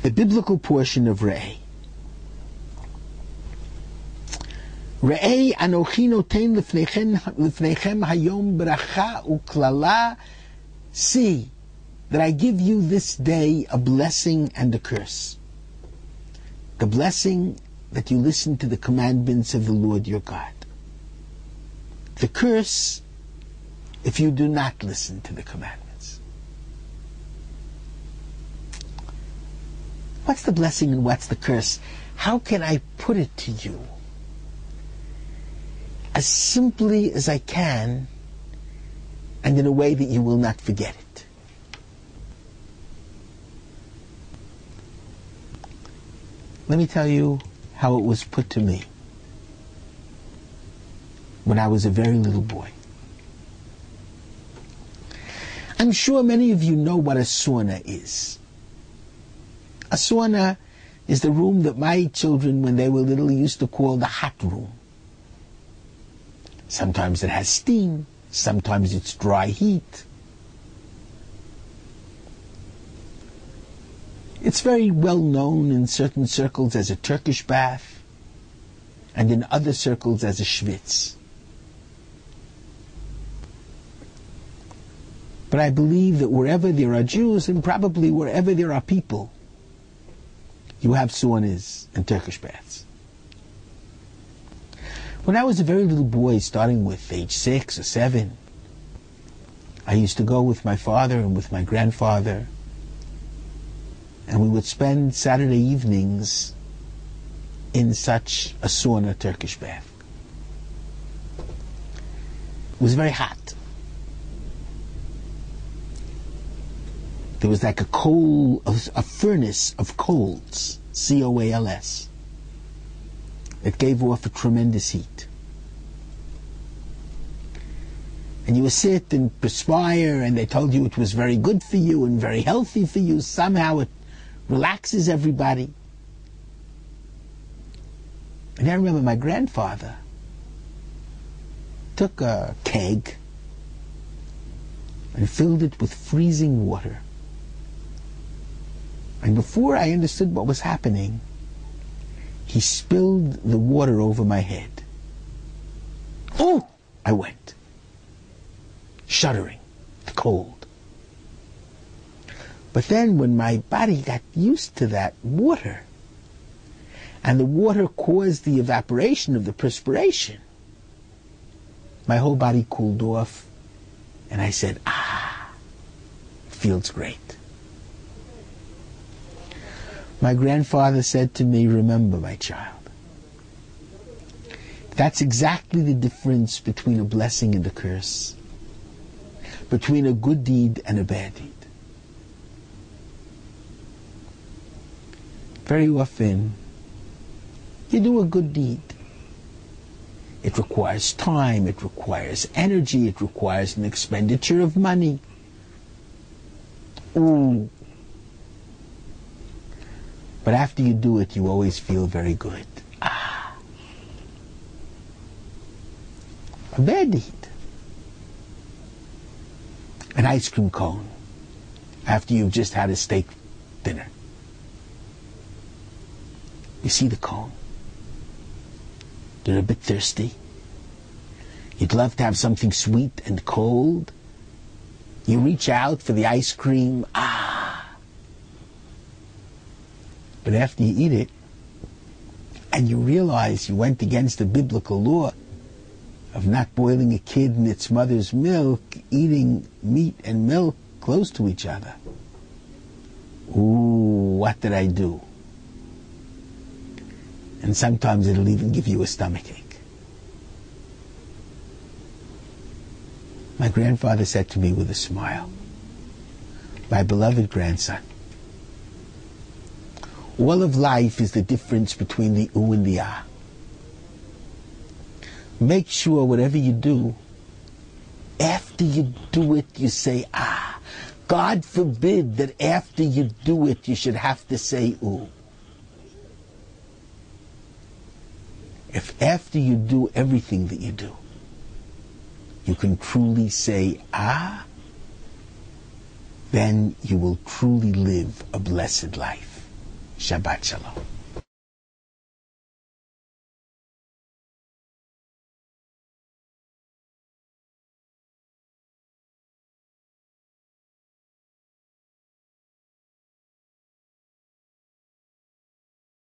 the biblical portion of Re'eh. Re'eh anochi noten lefnechem hayom bracha uklala. See that I give you this day a blessing and a curse. The blessing that you listen to the commandments of the Lord your God. The curse if you do not listen to the commandments. What's the blessing and what's the curse? How can I put it to you as simply as I can and in a way that you will not forget it? Let me tell you how it was put to me when I was a very little boy. I'm sure many of you know what a sauna is. A sauna is the room that my children, when they were little, used to call the hot room. Sometimes it has steam, sometimes it's dry heat. It's very well known in certain circles as a Turkish bath, and in other circles as a schwitz. But I believe that wherever there are Jews, and probably wherever there are people, you have saunas and Turkish baths. When I was a very little boy, starting with age 6 or 7, I used to go with my father and with my grandfather, and we would spend Saturday evenings in such a sauna Turkish bath. It was very hot. There was like a furnace of coals, C-O-A-L-S. It gave off a tremendous heat. And you would sit and perspire, and they told you it was very good for you and very healthy for you. Somehow it relaxes everybody. And I remember my grandfather took a keg and filled it with freezing water. And before I understood what was happening, he spilled the water over my head. Oh! I went, shuddering, the cold. But then when my body got used to that water, and the water caused the evaporation of the perspiration, my whole body cooled off, and I said, it feels great. My grandfather said to me, remember, my child, that's exactly the difference between a blessing and a curse, between a good deed and a bad deed. Very often, you do a good deed. It requires time, it requires energy, it requires an expenditure of money. Ooh. But after you do it, you always feel very good. A bad deed. An ice cream cone after you've just had a steak dinner. You see the cone. You're a bit thirsty. You'd love to have something sweet and cold. You reach out for the ice cream. But after you eat it, and you realize you went against the biblical law of not boiling a kid in its mother's milk, eating meat and milk close to each other. Ooh, what did I do? And sometimes it'll even give you a stomachache. My grandfather said to me with a smile, my beloved grandson, all of life is the difference between the oo and the ah. Make sure whatever you do, after you do it, you say ah. God forbid that after you do it, you should have to say ooh. If after you do everything that you do, you can truly say ah, then you will truly live a blessed life. Shabbat Shalom.